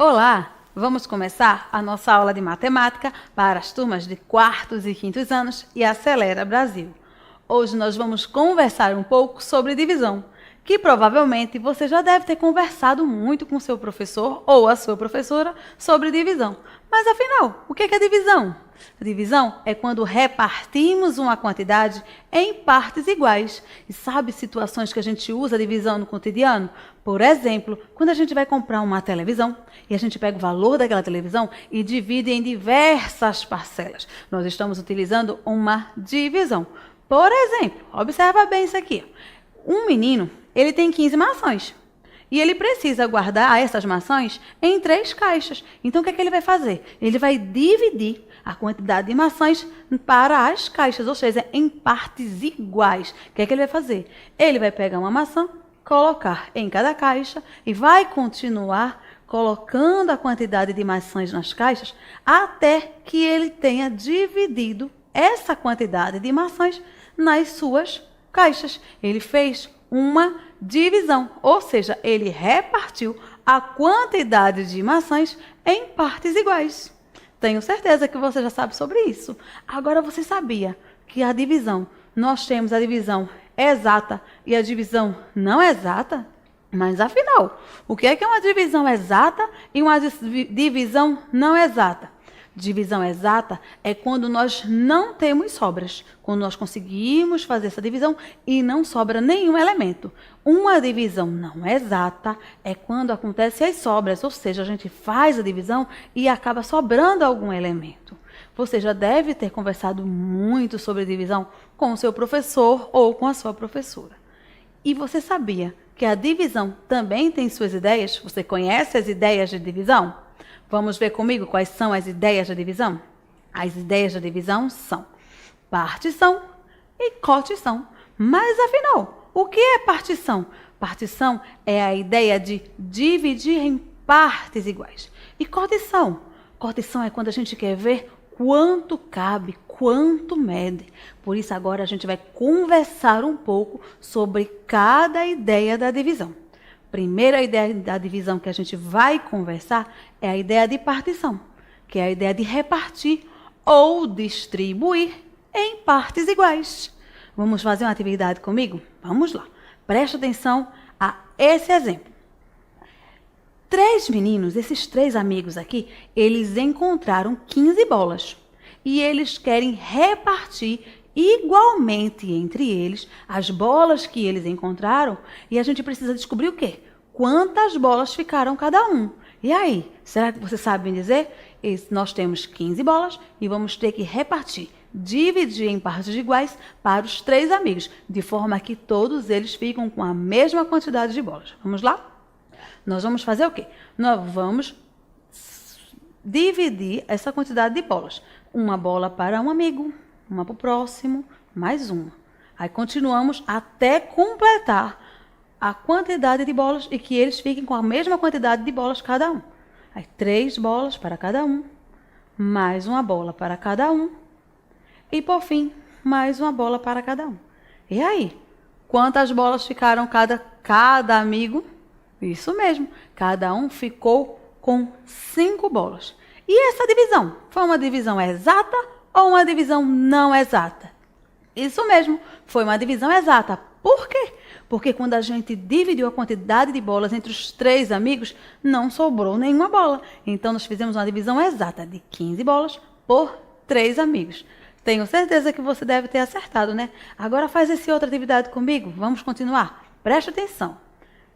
Olá! Vamos começar a nossa aula de matemática para as turmas de quartos e quintos anos e Acelera Brasil. Hoje nós vamos conversar um pouco sobre divisão, que provavelmente você já deve ter conversado muito com seu professor ou a sua professora sobre divisão. Mas afinal, o que é divisão? A divisão é quando repartimos uma quantidade em partes iguais. E sabe situações que a gente usa a divisão no cotidiano? Por exemplo, quando a gente vai comprar uma televisão e a gente pega o valor daquela televisão e divide em diversas parcelas. Nós estamos utilizando uma divisão. Por exemplo, observa bem isso aqui. Um menino, ele tem 15 maçãs. E ele precisa guardar essas maçãs em 3 caixas. Então, o que é que ele vai fazer? Ele vai dividir a quantidade de maçãs para as caixas, ou seja, em partes iguais. O que é que ele vai fazer? Ele vai pegar uma maçã, colocar em cada caixa e vai continuar colocando a quantidade de maçãs nas caixas até que ele tenha dividido essa quantidade de maçãs nas suas caixas. Ele fez uma divisão, ou seja, ele repartiu a quantidade de maçãs em partes iguais. Tenho certeza que você já sabe sobre isso. Agora, você sabia que a divisão, nós temos a divisão exata e a divisão não exata? Mas, afinal, o que é uma divisão exata e uma divisão não exata? Divisão exata é quando nós não temos sobras, quando nós conseguimos fazer essa divisão e não sobra nenhum elemento. Uma divisão não exata é quando acontecem as sobras, ou seja, a gente faz a divisão e acaba sobrando algum elemento. Você já deve ter conversado muito sobre divisão com o seu professor ou com a sua professora. E você sabia que a divisão também tem suas ideias? Você conhece as ideias de divisão? Vamos ver comigo quais são as ideias da divisão? As ideias da divisão são partição e cotição. Mas, afinal, o que é partição? Partição é a ideia de dividir em partes iguais. E cotição? Cotição é quando a gente quer ver quanto cabe, quanto mede. Por isso, agora a gente vai conversar um pouco sobre cada ideia da divisão. Primeira ideia da divisão que a gente vai conversar é a ideia de partição, que é a ideia de repartir ou distribuir em partes iguais. Vamos fazer uma atividade comigo? Vamos lá. Preste atenção a esse exemplo. 3 meninos, esses 3 amigos aqui, eles encontraram 15 bolas e eles querem repartir igualmente entre eles as bolas que eles encontraram, e a gente precisa descobrir o quê? Quantas bolas ficaram cada um. E aí, será que você sabe me dizer? Nós temos 15 bolas e vamos ter que repartir, dividir em partes iguais para os 3 amigos, de forma que todos eles ficam com a mesma quantidade de bolas. Vamos lá? Nós vamos fazer o quê? Nós vamos dividir essa quantidade de bolas. Uma bola para um amigo, uma para o próximo, mais uma. Aí continuamos até completar a quantidade de bolas e que eles fiquem com a mesma quantidade de bolas cada um. Aí 3 bolas para cada um, mais uma bola para cada um e, por fim, mais uma bola para cada um. E aí, quantas bolas ficaram cada amigo? Isso mesmo, cada um ficou com 5 bolas. E essa divisão, foi uma divisão exata ou uma divisão não exata? Isso mesmo, foi uma divisão exata. Por quê? Porque quando a gente dividiu a quantidade de bolas entre os 3 amigos, não sobrou nenhuma bola. Então, nós fizemos uma divisão exata de 15 bolas por 3 amigos. Tenho certeza que você deve ter acertado, né? Agora faz essa outra atividade comigo. Vamos continuar? Preste atenção.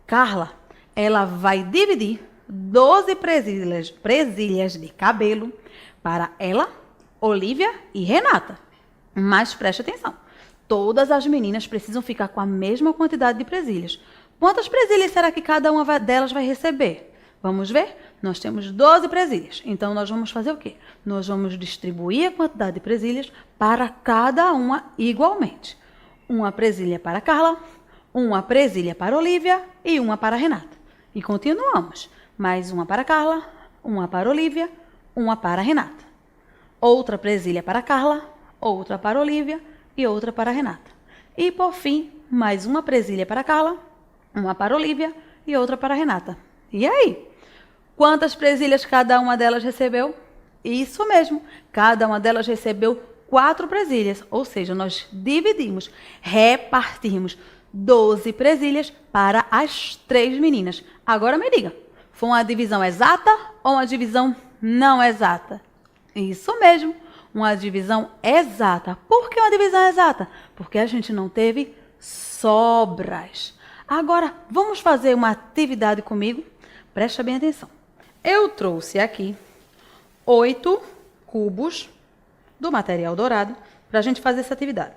Carla, ela vai dividir 12 presilhas de cabelo para ela, Olivia e Renata. Mas preste atenção. Todas as meninas precisam ficar com a mesma quantidade de presilhas. Quantas presilhas será que cada uma delas vai receber? Vamos ver? Nós temos 12 presilhas. Então, nós vamos fazer o quê? Nós vamos distribuir a quantidade de presilhas para cada uma igualmente. Uma presilha para Carla, uma presilha para Olivia e uma para Renata. E continuamos. Mais uma para Carla, uma para Olivia, uma para Renata. Outra presilha para Carla, outra para Olivia e outra para Renata. E, por fim, mais uma presilha para Carla, uma para Olivia e outra para Renata. E aí? Quantas presilhas cada uma delas recebeu? Isso mesmo, cada uma delas recebeu 4 presilhas, ou seja, nós dividimos, repartimos 12 presilhas para as 3 meninas. Agora me diga, foi uma divisão exata ou uma divisão não exata? Isso mesmo, uma divisão exata. Por que uma divisão exata? Porque a gente não teve sobras. Agora, vamos fazer uma atividade comigo? Presta bem atenção. Eu trouxe aqui 8 cubos do material dourado para a gente fazer essa atividade.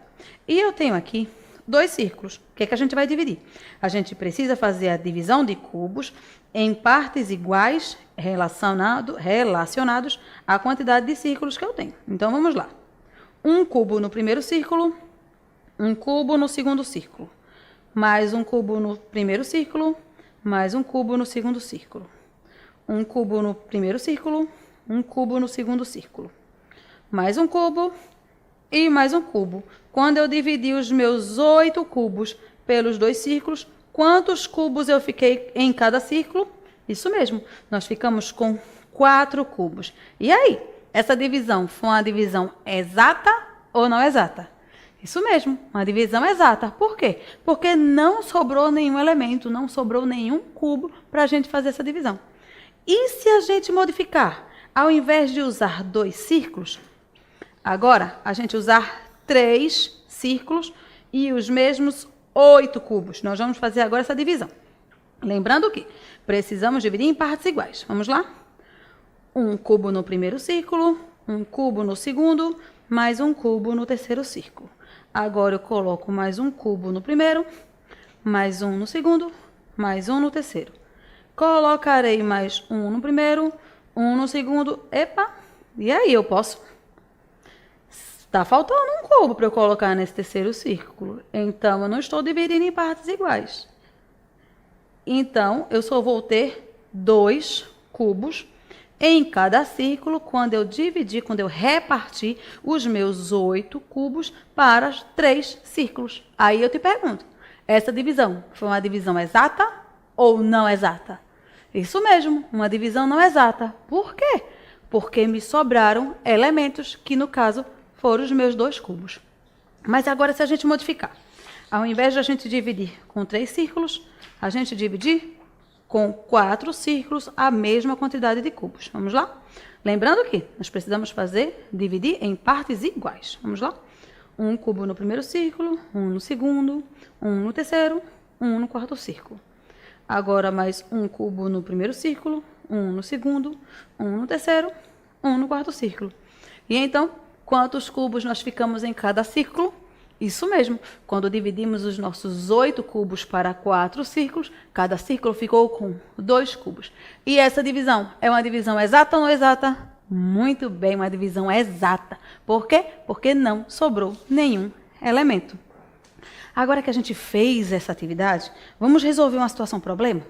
E eu tenho aqui 2 círculos. O que é que a gente vai dividir? A gente precisa fazer a divisão de cubos em partes iguais relacionados à quantidade de círculos que eu tenho. Então, vamos lá. 1 cubo no primeiro círculo, 1 cubo no segundo círculo, mais 1 cubo no primeiro círculo, mais 1 cubo no segundo círculo. 1 cubo no primeiro círculo, 1 cubo no segundo círculo. Mais 1 cubo e mais 1 cubo. Quando eu dividi os meus 8 cubos pelos 2 círculos, quantos cubos eu fiquei em cada círculo? Isso mesmo, nós ficamos com 4 cubos. E aí, essa divisão foi uma divisão exata ou não exata? Isso mesmo, uma divisão exata. Por quê? Porque não sobrou nenhum elemento, não sobrou nenhum cubo para a gente fazer essa divisão. E se a gente modificar? Ao invés de usar 2 círculos, agora a gente usar 3 círculos e os mesmos 8 cubos. Nós vamos fazer agora essa divisão. Lembrando que precisamos dividir em partes iguais. Vamos lá? 1 cubo no primeiro círculo, 1 cubo no segundo, mais 1 cubo no terceiro círculo. Agora eu coloco mais 1 cubo no primeiro, mais 1 no segundo, mais 1 no terceiro. Colocarei mais 1 no primeiro, 1 no segundo. Epa! E aí, eu posso? Está faltando 1 cubo para eu colocar nesse terceiro círculo. Então, eu não estou dividindo em partes iguais. Então, eu só vou ter 2 cubos em cada círculo quando eu dividir, quando eu repartir os meus 8 cubos para 3 círculos. Aí eu te pergunto, essa divisão foi uma divisão exata ou não exata? Isso mesmo, uma divisão não exata. Por quê? Porque me sobraram elementos que, no caso, foram os meus 2 cubos. Mas agora, se a gente modificar, ao invés de a gente dividir com 3 círculos, a gente dividir com 4 círculos a mesma quantidade de cubos. Vamos lá? Lembrando que nós precisamos dividir em partes iguais. Vamos lá? 1 cubo no primeiro círculo, 1 no segundo, 1 no terceiro, 1 no quarto círculo. Agora mais 1 cubo no primeiro círculo, 1 no segundo, 1 no terceiro, 1 no quarto círculo. E então, quantos cubos nós ficamos em cada círculo? Isso mesmo, quando dividimos os nossos 8 cubos para 4 círculos, cada círculo ficou com 2 cubos. E essa divisão é uma divisão exata ou não exata? Muito bem, uma divisão exata. Por quê? Porque não sobrou nenhum elemento. Agora que a gente fez essa atividade, vamos resolver uma situação problema?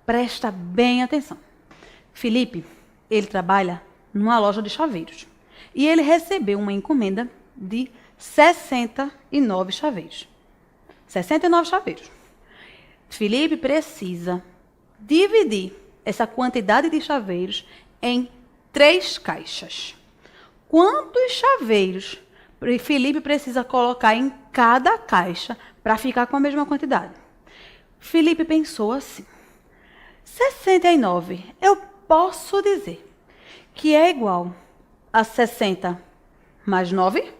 Presta bem atenção. Felipe, ele trabalha numa loja de chaveiros. E ele recebeu uma encomenda de 69 chaveiros. 69 chaveiros. Felipe precisa dividir essa quantidade de chaveiros em 3 caixas. Quantos chaveiros Felipe precisa colocar em cada caixa para ficar com a mesma quantidade? Felipe pensou assim: 69, eu posso dizer que é igual a 60 mais 9?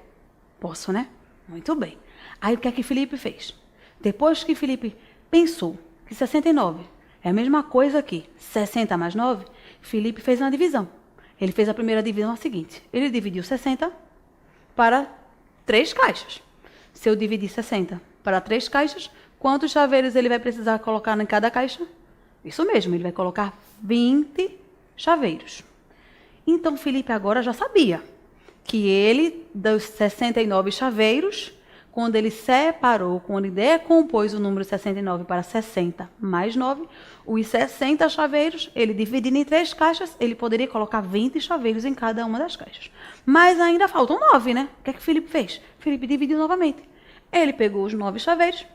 Posso, né? Muito bem. Aí o que é que Felipe fez? Depois que Felipe pensou que 69 é a mesma coisa que 60 mais 9, Felipe fez uma divisão. Ele fez a primeira divisão a seguinte: ele dividiu 60 para 3 caixas. Se eu dividir 60 para 3 caixas, quantos chaveiros ele vai precisar colocar em cada caixa? Isso mesmo, ele vai colocar 20 chaveiros. Então, Felipe agora já sabia que ele, dos 69 chaveiros, quando ele separou, quando ele decompôs o número 69 para 60 mais 9, os 60 chaveiros, ele dividindo em 3 caixas, ele poderia colocar 20 chaveiros em cada uma das caixas. Mas ainda faltam 9, né? O que é que Felipe fez? Felipe dividiu novamente. Ele pegou os 9 chaveiros,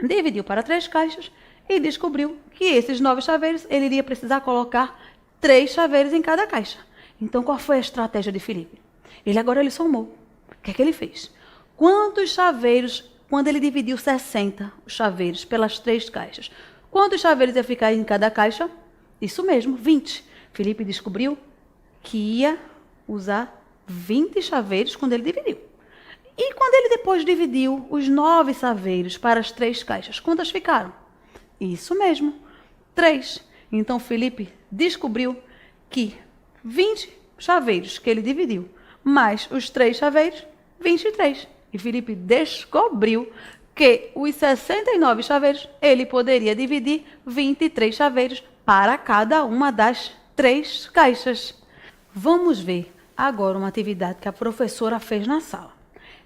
dividiu para 3 caixas e descobriu que esses 9 chaveiros ele iria precisar colocar 3 chaveiros em cada caixa. Então, qual foi a estratégia de Felipe? Ele somou. O que é que ele fez? Quantos chaveiros, quando ele dividiu 60 chaveiros pelas 3 caixas, quantos chaveiros ia ficar em cada caixa? Isso mesmo, 20. Felipe descobriu que ia usar 20 chaveiros quando ele dividiu. E quando ele depois dividiu os 9 chaveiros para as 3 caixas, quantas ficaram? Isso mesmo, 3. Então, Felipe descobriu que 20 chaveiros que ele dividiu, mais os 3 chaveiros, 23. E Felipe descobriu que os 69 chaveiros, ele poderia dividir 23 chaveiros para cada uma das 3 caixas. Vamos ver agora uma atividade que a professora fez na sala.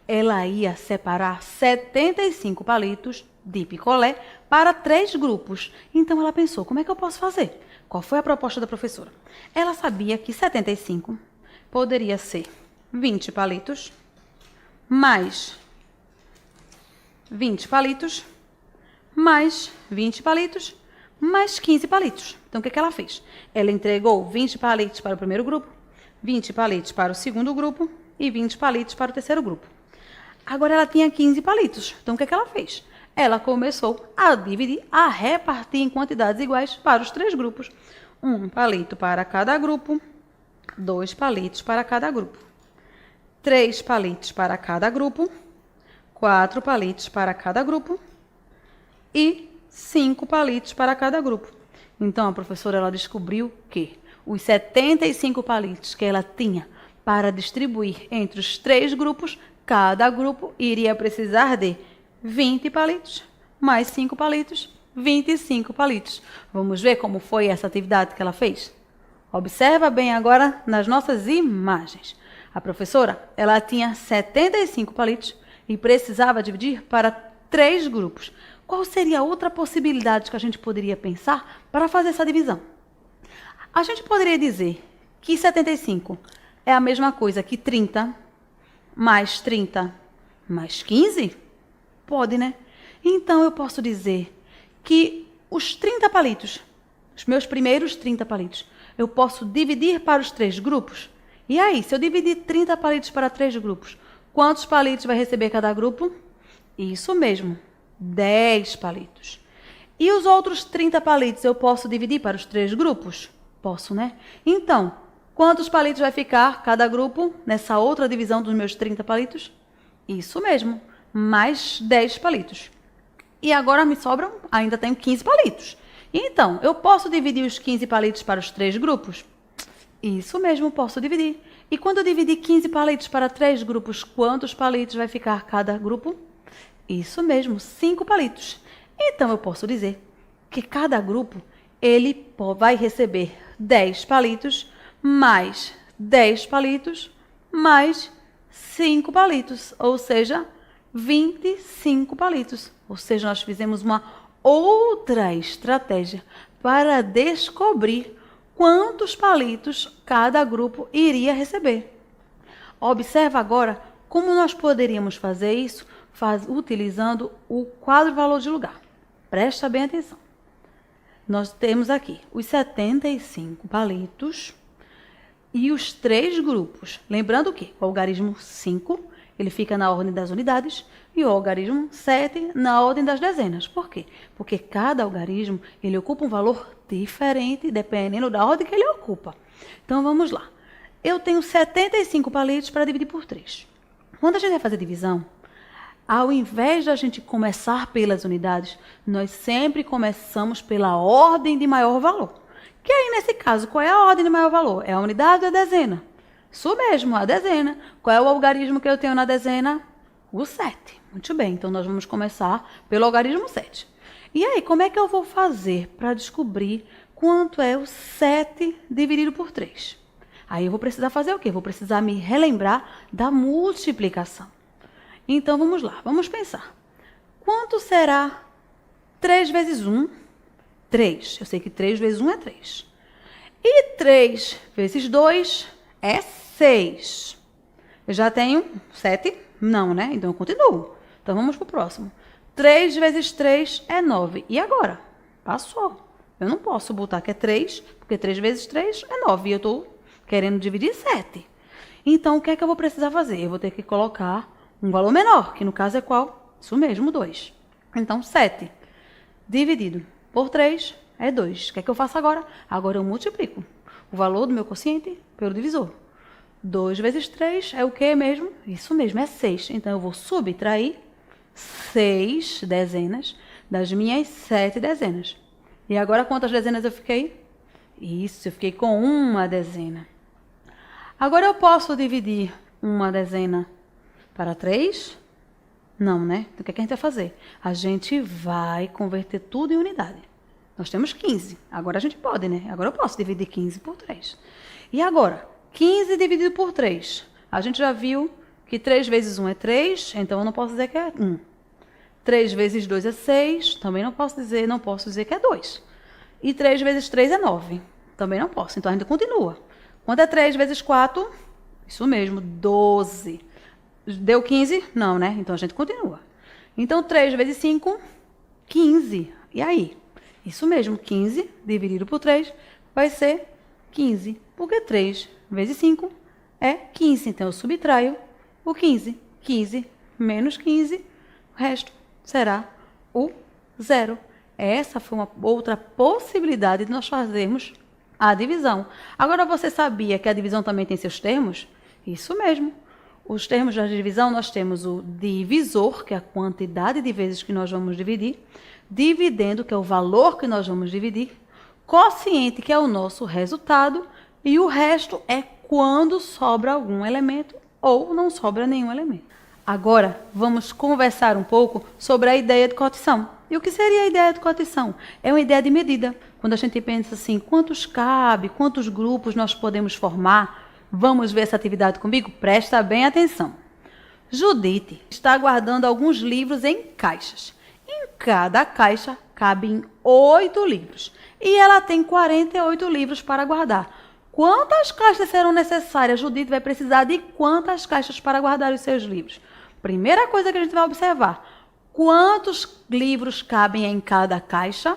Ela ia separar 75 palitos de picolé para 3 grupos. Então, ela pensou, como é que eu posso fazer? Qual foi a proposta da professora? Ela sabia que 75 poderia ser 20 palitos, mais 20 palitos, mais 20 palitos, mais 15 palitos. Então, o que ela fez? Ela entregou 20 palitos para o primeiro grupo, 20 palitos para o segundo grupo e 20 palitos para o terceiro grupo. Agora, ela tinha 15 palitos. Então, o que ela fez? Ela começou a dividir, a repartir em quantidades iguais para os 3 grupos. 1 palito para cada grupo, 2 palitos para cada grupo, 3 palitos para cada grupo, 4 palitos para cada grupo e 5 palitos para cada grupo. Então, a professora ela descobriu que os 75 palitos que ela tinha para distribuir entre os 3 grupos, cada grupo iria precisar de 20 palitos, mais 5 palitos, 25 palitos. Vamos ver como foi essa atividade que ela fez? Observa bem agora nas nossas imagens. A professora, ela tinha 75 palitos e precisava dividir para 3 grupos. Qual seria a outra possibilidade que a gente poderia pensar para fazer essa divisão? A gente poderia dizer que 75 é a mesma coisa que 30 mais 30 mais 15? Pode, né? Então, eu posso dizer que os 30 palitos, os meus primeiros 30 palitos, eu posso dividir para os 3 grupos? E aí, se eu dividir 30 palitos para 3 grupos, quantos palitos vai receber cada grupo? Isso mesmo, 10 palitos. E os outros 30 palitos eu posso dividir para os 3 grupos? Posso, né? Então, quantos palitos vai ficar cada grupo nessa outra divisão dos meus 30 palitos? Isso mesmo, mais 10 palitos. E agora me sobram, ainda tenho 15 palitos. Então, eu posso dividir os 15 palitos para os 3 grupos? Isso mesmo, posso dividir. E quando eu dividir 15 palitos para 3 grupos, quantos palitos vai ficar cada grupo? Isso mesmo, 5 palitos. Então, eu posso dizer que cada grupo ele vai receber 10 palitos, mais 10 palitos, mais 5 palitos, ou seja, 25 palitos. Ou seja, nós fizemos uma outra estratégia para descobrir quantos palitos cada grupo iria receber. Observa agora como nós poderíamos fazer isso utilizando o quadro valor de lugar. Presta bem atenção. Nós temos aqui os 75 palitos e os 3 grupos. Lembrando que o algarismo 5, ele fica na ordem das unidades e o algarismo 7 na ordem das dezenas. Por quê? Porque cada algarismo ele ocupa um valor diferente dependendo da ordem que ele ocupa. Então, vamos lá. Eu tenho 75 palitos para dividir por 3. Quando a gente vai fazer divisão, ao invés de a gente começar pelas unidades, nós sempre começamos pela ordem de maior valor. Que aí, nesse caso, qual é a ordem de maior valor? É a unidade ou a dezena? Isso mesmo, a dezena. Qual é o algarismo que eu tenho na dezena? O 7. Muito bem, então nós vamos começar pelo algarismo 7. E aí, como é que eu vou fazer para descobrir quanto é o 7 dividido por 3? Aí eu vou precisar fazer o quê? Vou precisar me relembrar da multiplicação. Então, vamos lá, vamos pensar. Quanto será 3 vezes 1? 3. Eu sei que 3 vezes 1 é 3. E 3 vezes 2 é 6. Eu já tenho 7? Não, né? Então, eu continuo. Então, vamos para o próximo. 3 vezes 3 é 9. E agora? Passou. Eu não posso botar que é 3, porque 3 vezes 3 é 9. E eu estou querendo dividir 7. Então, o que é que eu vou precisar fazer? Eu vou ter que colocar um valor menor, que no caso é qual? Isso mesmo, 2. Então, 7 dividido por 3 é 2. O que é que eu faço agora? Agora eu multiplico o valor do meu quociente pelo divisor. 2 vezes 3 é o que mesmo? Isso mesmo, é 6. Então, eu vou subtrair 6 dezenas das minhas 7 dezenas. E agora, quantas dezenas eu fiquei? Isso, eu fiquei com uma dezena. Agora, eu posso dividir uma dezena para 3? Não, né? Então, o que é que a gente vai fazer? A gente vai converter tudo em unidade. Nós temos 15. Agora, a gente pode, né? Agora, eu posso dividir 15 por 3. E agora, 15 dividido por 3. A gente já viu que 3 vezes 1 é 3, então eu não posso dizer que é 1. 3 vezes 2 é 6, também não posso dizer que é 2. E 3 vezes 3 é 9, também não posso. Então, a gente continua. Quanto é 3 vezes 4? Isso mesmo, 12. Deu 15? Não, né? Então, a gente continua. Então, 3 vezes 5, 15. E aí? Isso mesmo, 15 dividido por 3 vai ser 15. Porque 3 vezes 5 é 15. Então, eu subtraio o 15. 15 menos 15, o resto será o 0. Essa foi uma outra possibilidade de nós fazermos a divisão. Agora, você sabia que a divisão também tem seus termos? Isso mesmo. Os termos da divisão, nós temos o divisor, que é a quantidade de vezes que nós vamos dividir, dividendo, que é o valor que nós vamos dividir, quociente, que é o nosso resultado, e o resto é quando sobra algum elemento ou não sobra nenhum elemento. Agora, vamos conversar um pouco sobre a ideia de cotição. E o que seria a ideia de cotição? É uma ideia de medida. Quando a gente pensa assim, quantos cabe, quantos grupos nós podemos formar? Vamos ver essa atividade comigo? Presta bem atenção. Judite está guardando alguns livros em caixas. Em cada caixa cabem 8 livros. E ela tem 48 livros para guardar. Quantas caixas serão necessárias? Judite vai precisar de quantas caixas para guardar os seus livros? Primeira coisa que a gente vai observar. Quantos livros cabem em cada caixa?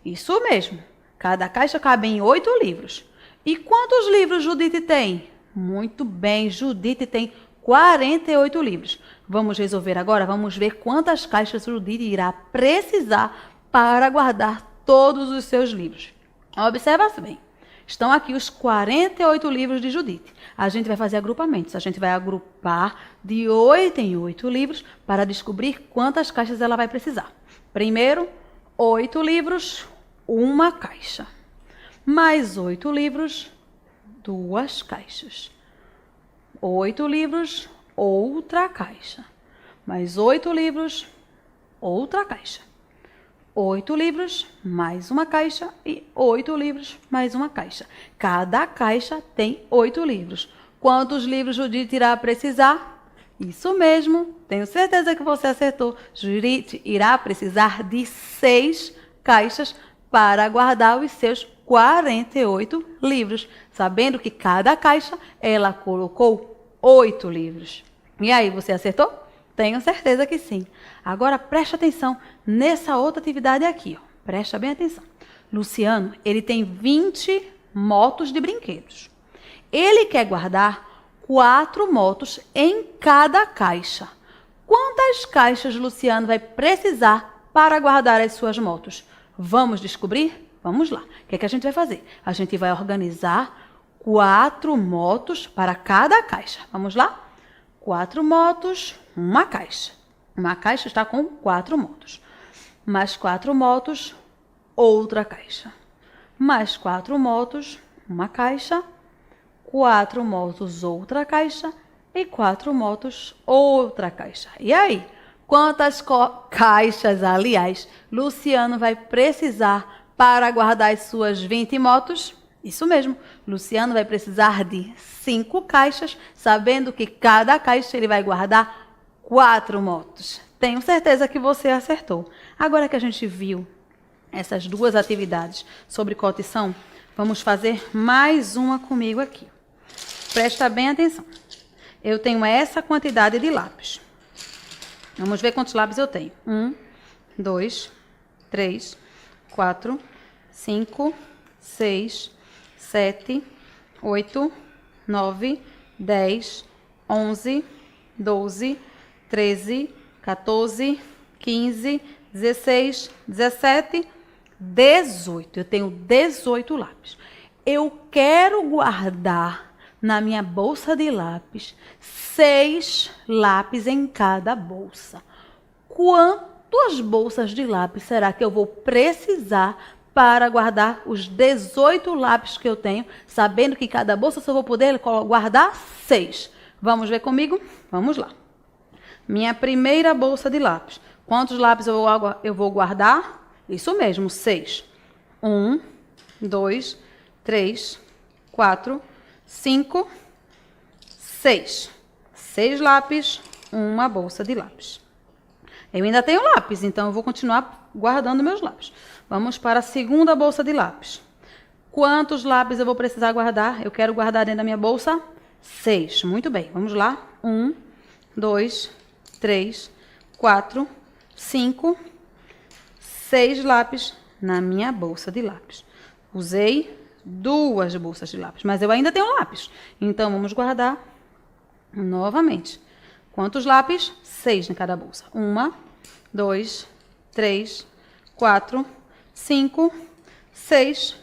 Isso mesmo. Cada caixa cabe em 8 livros. E quantos livros Judite tem? Muito bem, Judite tem 48 livros. Vamos resolver agora? Vamos ver quantas caixas Judite irá precisar para guardar todos os seus livros. Observa bem. Estão aqui os 48 livros de Judite. A gente vai fazer agrupamentos. A gente vai agrupar de 8 em 8 livros para descobrir quantas caixas ela vai precisar. Primeiro, 8 livros, uma caixa. Mais 8 livros, 2 caixas. 8 livros, outra caixa. Mais 8 livros, outra caixa. 8 livros, mais uma caixa e 8 livros, mais uma caixa. Cada caixa tem 8 livros. Quantos livros Judite irá precisar? Isso mesmo, tenho certeza que você acertou. Judite irá precisar de 6 caixas para guardar os seus 48 livros, sabendo que cada caixa ela colocou 8 livros. E aí, você acertou? Tenho certeza que sim. Agora, preste atenção nessa outra atividade aqui. Ó. Presta bem atenção. Luciano, ele tem 20 motos de brinquedos. Ele quer guardar 4 motos em cada caixa. Quantas caixas Luciano vai precisar para guardar as suas motos? Vamos descobrir? Vamos lá. O que é que a gente vai fazer? A gente vai organizar 4 motos para cada caixa. Vamos lá? 4 motos, uma caixa. Uma caixa está com 4 motos. Mais 4 motos, outra caixa. Mais 4 motos, uma caixa. 4 motos, outra caixa. E 4 motos, outra caixa. E aí? Quantas caixas, aliás, Luciano vai precisar para guardar as suas 20 motos? Isso mesmo, Luciano vai precisar de 5 caixas, sabendo que cada caixa ele vai guardar 4 motos. Tenho certeza que você acertou. Agora que a gente viu essas duas atividades sobre cotição, vamos fazer mais uma comigo aqui. Presta bem atenção. Eu tenho essa quantidade de lápis. Vamos ver quantos lápis eu tenho. 1, 2, 3, 4, 5, 6, 7, 8, 9, 10, 11, 12, 13, 14, 15, 16, 17, 18. Eu tenho 18 lápis. Eu quero guardar na minha bolsa de lápis 6 lápis em cada bolsa. Quantas bolsas de lápis será que eu vou precisar para guardar os 18 lápis que eu tenho, sabendo que cada bolsa só vou poder guardar 6? Vamos ver comigo? Vamos lá. Minha primeira bolsa de lápis. Quantos lápis eu vou guardar? Isso mesmo, 6. 1, 2, 3, 4, 5, 6. 6 lápis, uma bolsa de lápis. Eu ainda tenho lápis, então eu vou continuar guardando meus lápis. Vamos para a segunda bolsa de lápis. Quantos lápis eu vou precisar guardar? Eu quero guardar dentro da minha bolsa 6. Muito bem, vamos lá. 1, 2, 3, 4, 5, 6 lápis na minha bolsa de lápis. Usei 2 bolsas de lápis, mas eu ainda tenho lápis. Então, vamos guardar novamente. Quantos lápis? 6 em cada bolsa. 1, 2, 3, 4, 5, 6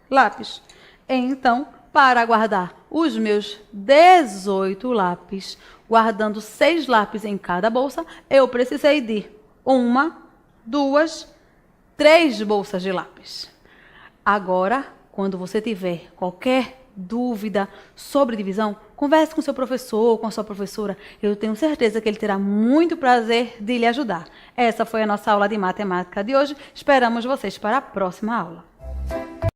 lápis. Então, para guardar os meus 18 lápis, guardando 6 lápis em cada bolsa, eu precisei de 1, 2, 3 bolsas de lápis. Agora, quando você tiver qualquer dúvida sobre divisão, converse com seu professor ou com a sua professora. Eu tenho certeza que ele terá muito prazer de lhe ajudar. Essa foi a nossa aula de matemática de hoje. Esperamos vocês para a próxima aula.